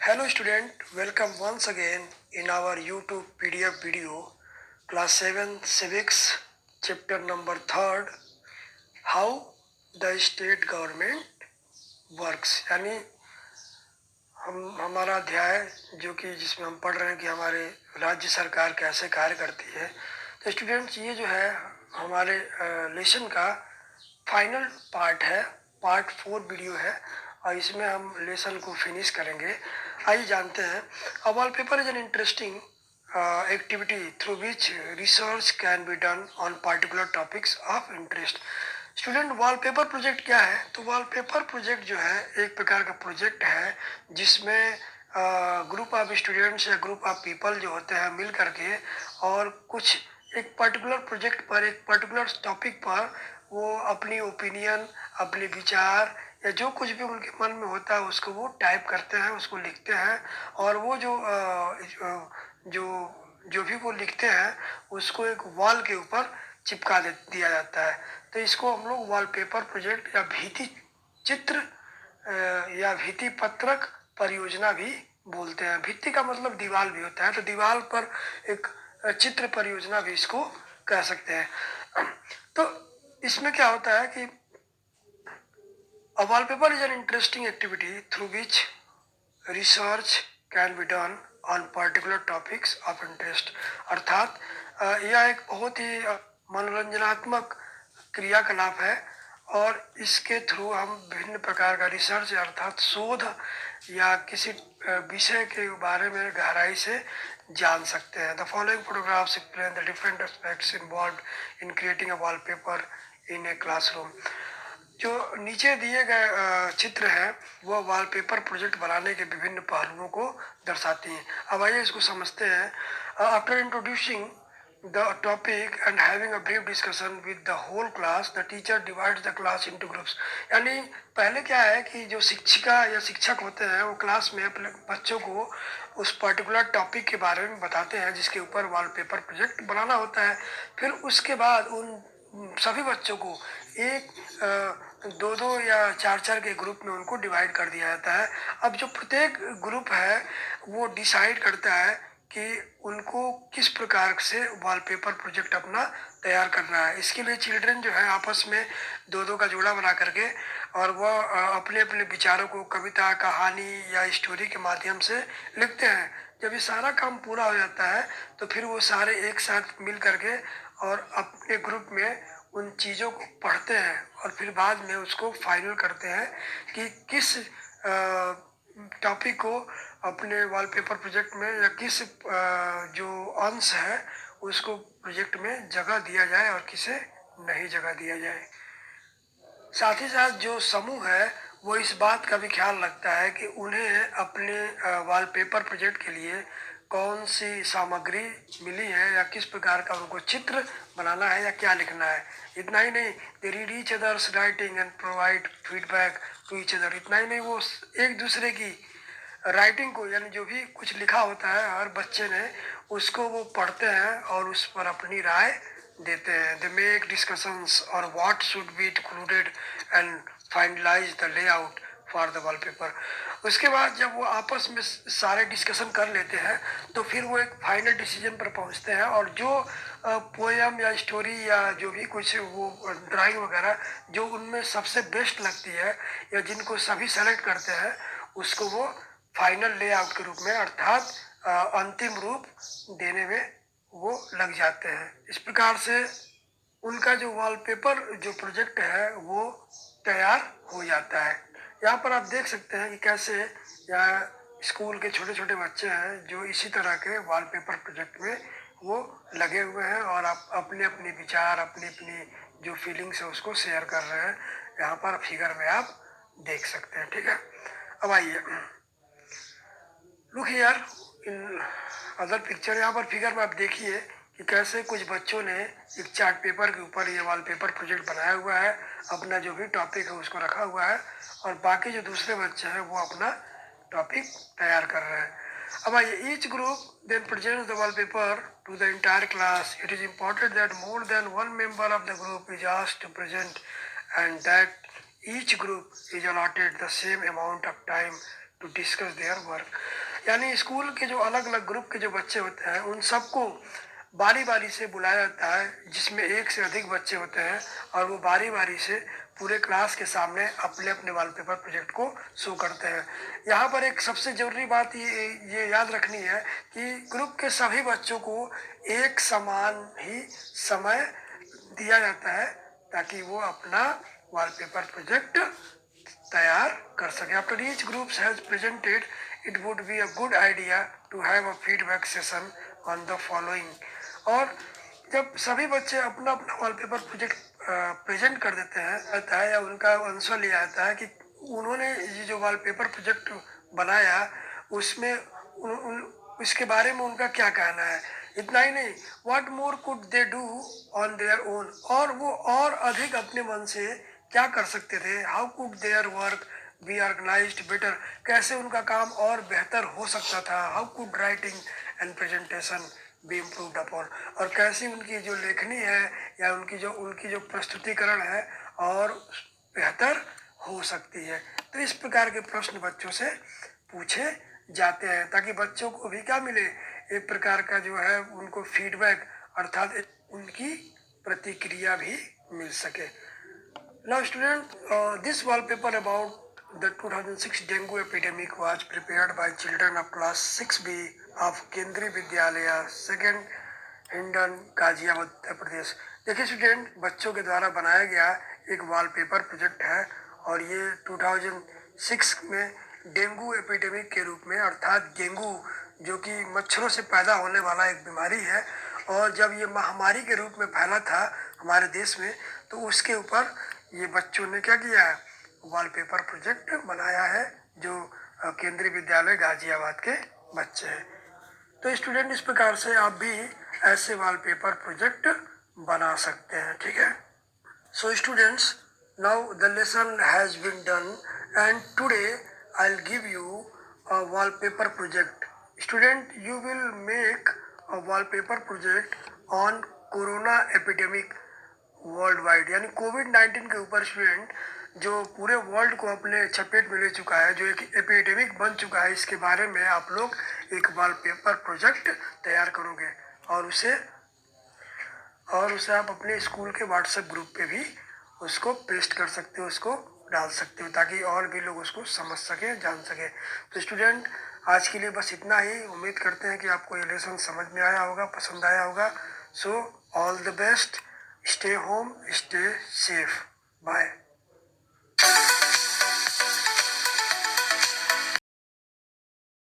Hello student, welcome once again in our YouTube PDF video, class 7 civics, chapter number 3rd, how the state government works। यानी हमारा अध्याय जो कि जिसमें हम पढ़ रहे हैं कि हमारे राज्य सरकार कैसे कार्य करती है। तो स्टूडेंट्स ये जो है हमारे लेसन का फाइनल पार्ट है, पार्ट 4 वीडियो है और इसमें हम लेसन को फिनिश करेंगे। आइए जानते हैं। अ wallpaper is an interesting activity through which research can be done on particular topics of interest. Student wallpaper project क्या है? तो वॉलपेपर प्रोजेक्ट जो है एक प्रकार का प्रोजेक्ट है जिसमें ग्रुप ऑफ स्टूडेंट्स या ग्रुप ऑफ पीपल जो होते हैं मिल करके और कुछ एक पर्टिकुलर प्रोजेक्ट पर, एक पर्टिकुलर टॉपिक पर वो अपनी ओपिनियन, अपने विचार या जो कुछ भी उनके मन में होता है उसको वो टाइप करते हैं, उसको लिखते हैं और वो जो जो भी वो लिखते हैं उसको एक वॉल के ऊपर चिपका दिया जाता है। तो इसको हम लोग वॉलपेपर प्रोजेक्ट या भित्ति चित्र या भित्ति पत्रक परियोजना भी बोलते हैं। भित्ति का मतलब दीवार भी होता है, तो दीवार पर एक चित्र परियोजना भी इसको कह सकते हैं। तो इसमें क्या होता है कि a wallpaper is an interesting activity through which research can be done on particular topics of interest। अर्थात यह एक बहुत ही मनोरंजनात्मक क्रियाकलाप है और इसके थ्रू हम विभिन्न प्रकार का रिसर्च अर्थात शोध या किसी विषय के बारे में गहराई से जान सकते हैं। The following photographs explain the different aspects involved in creating a wallpaper in a classroom. जो नीचे दिए गए चित्र हैं वो वॉलपेपर प्रोजेक्ट बनाने के विभिन्न पहलुओं को दर्शाती हैं। अब आइए इसको समझते हैं। After introducing the topic and having a brief discussion with the whole class, the teacher divides the class into groups. यानी पहले क्या है कि जो शिक्षिका या शिक्षक होते हैं वो क्लास में अपने बच्चों को उस पर्टिकुलर टॉपिक के बारे में बताते हैं जिसके ऊपर वॉलपेपर प्रोजेक्ट बनाना होता है। फिर उसके बाद उन सभी बच्चों को एक दो दो या चार चार के ग्रुप में उनको डिवाइड कर दिया जाता है। अब जो प्रत्येक ग्रुप है वो डिसाइड करता है कि उनको किस प्रकार से वॉलपेपर प्रोजेक्ट अपना तैयार करना है। इसके लिए चिल्ड्रन जो है आपस में दो दो का जोड़ा बना करके और वह अपने अपने विचारों को कविता, कहानी या स्टोरी के माध्यम से लिखते हैं। जब ये सारा काम पूरा हो जाता है तो फिर वो सारे एक साथ मिल करके और अपने ग्रुप में उन चीज़ों को पढ़ते हैं और फिर बाद में उसको फाइनल करते हैं कि किस टॉपिक को अपने वॉलपेपर प्रोजेक्ट में या किस जो अंश है उसको प्रोजेक्ट में जगह दिया जाए और किसे नहीं जगह दिया जाए। साथ ही साथ जो समूह है वो इस बात का भी ख्याल रखता है कि उन्हें अपने वॉलपेपर प्रोजेक्ट के लिए कौन सी सामग्री मिली है या किस प्रकार का उनको चित्र बनाना है या क्या लिखना है। इतना ही नहीं, they read each others writing and provide feedback to each other. इतना ही नहीं, वो एक दूसरे की राइटिंग को यानी जो भी कुछ लिखा होता है हर बच्चे ने उसको वो पढ़ते हैं और उस पर अपनी राय देते हैं। दे मेक डिस्कशंस और what should be included and finalize the layout for the wallpaper. उसके बाद जब वो आपस में सारे डिस्कशन कर लेते हैं तो फिर वो एक फाइनल डिसीजन पर पहुंचते हैं और जो पोएम या स्टोरी या जो भी कुछ वो ड्राइंग वगैरह जो उनमें सबसे बेस्ट लगती है या जिनको सभी सेलेक्ट करते हैं उसको वो फाइनल लेआउट के रूप में अर्थात अंतिम रूप देने में वो लग जाते हैं। इस प्रकार से उनका जो वॉलपेपर जो प्रोजेक्ट है वो तैयार हो जाता है। यहाँ पर आप देख सकते हैं कि कैसे यहाँ स्कूल के छोटे छोटे बच्चे हैं जो इसी तरह के वॉलपेपर प्रोजेक्ट में वो लगे हुए हैं और आप अपने अपने विचार, अपनी अपनी जो फीलिंग्स है उसको शेयर कर रहे हैं। यहाँ पर फिगर में आप देख सकते हैं। ठीक है, अब आइए look here in other picture. यहाँ पर फिगर में आप देखिए कि कैसे कुछ बच्चों ने एक चार्ट पेपर के ऊपर ये वॉलपेपर प्रोजेक्ट बनाया हुआ है, अपना जो भी टॉपिक है उसको रखा हुआ है और बाकी जो दूसरे बच्चे हैं वो अपना टॉपिक तैयार कर रहे हैं। अब आइए, each group then presents the wallpaper to the entire class. It is important that more than one member of the group is asked to present and that each group is allotted the same amount of time to discuss their work. यानी school के जो अलग अलग group के जो बच्चे होते हैं उन सबको बारी बारी से बुलाया जाता है, जिसमें एक से अधिक बच्चे होते हैं, और वो बारी बारी से पूरे क्लास के सामने अपने अपने वॉलपेपर प्रोजेक्ट को शो करते हैं। यहाँ पर एक सबसे ज़रूरी बात ये याद रखनी है कि ग्रुप के सभी बच्चों को एक समान ही समय दिया जाता है ताकि वो अपना वॉलपेपर प्रोजेक्ट तैयार कर सके। After each groups has presented, it would be a good idea to have a feedback session on the following. और जब सभी बच्चे अपना अपना वॉलपेपर प्रोजेक्ट प्रेजेंट कर देते हैं रहता है या उनका आंसर लिया जाता है कि उन्होंने ये जो वॉलपेपर प्रोजेक्ट बनाया उसमें इसके बारे में उनका क्या कहना है। इतना ही नहीं, what more could they do on their own, और वो और अधिक अपने मन से क्या कर सकते थे। How could their work be organized better, कैसे उनका काम और बेहतर हो सकता था। How could writing and presentation be improved upon, और कैसी उनकी जो लेखनी है या उनकी जो प्रस्तुतिकरण है और बेहतर हो सकती है। तो इस प्रकार के प्रश्न बच्चों से पूछे जाते हैं ताकि बच्चों को भी क्या मिले, एक प्रकार का जो है उनको फीडबैक अर्थात उनकी प्रतिक्रिया भी मिल सके। Now student, this wallpaper about the 2006 dengue epidemic was prepared by children of class 6B of केंद्रीय विद्यालय सेकेंड हिंडन गाजियाबाद उत्तर प्रदेश। देखिए स्टूडेंट, बच्चों के द्वारा बनाया गया एक वॉलपेपर प्रोजेक्ट है और ये 2006 में डेंगू एपिडेमिक के रूप में, अर्थात डेंगू जो कि मच्छरों से पैदा होने वाला एक बीमारी है, और जब ये महामारी के रूप में फैला था हमारे देश में, तो उसके ऊपर ये बच्चों ने क्या किया है, वॉलपेपर प्रोजेक्ट बनाया है, जो केंद्रीय विद्यालय गाजियाबाद के बच्चे हैं। तो स्टूडेंट, इस प्रकार से आप भी ऐसे वॉलपेपर प्रोजेक्ट बना सकते हैं, ठीक है। So students, now the lesson has been done and today I will give you a wallpaper project. Student, you will make a wallpaper project on corona epidemic world wide, यानी कोविड-19 के ऊपर student जो पूरे वर्ल्ड को अपने चपेट में ले चुका है, जो एक एपिडेमिक बन चुका है, इसके बारे में आप लोग एक वॉलपेपर प्रोजेक्ट तैयार करोगे और उसे आप अपने स्कूल के व्हाट्सएप ग्रुप पे भी उसको पेस्ट कर सकते हो, उसको डाल सकते हो, ताकि और भी लोग उसको समझ सके, जान सके। तो स्टूडेंट, आज के लिए बस इतना ही। उम्मीद करते हैं कि आपको ये लेसन समझ में आया होगा, पसंद आया होगा। So all the best, stay home, stay safe, bye.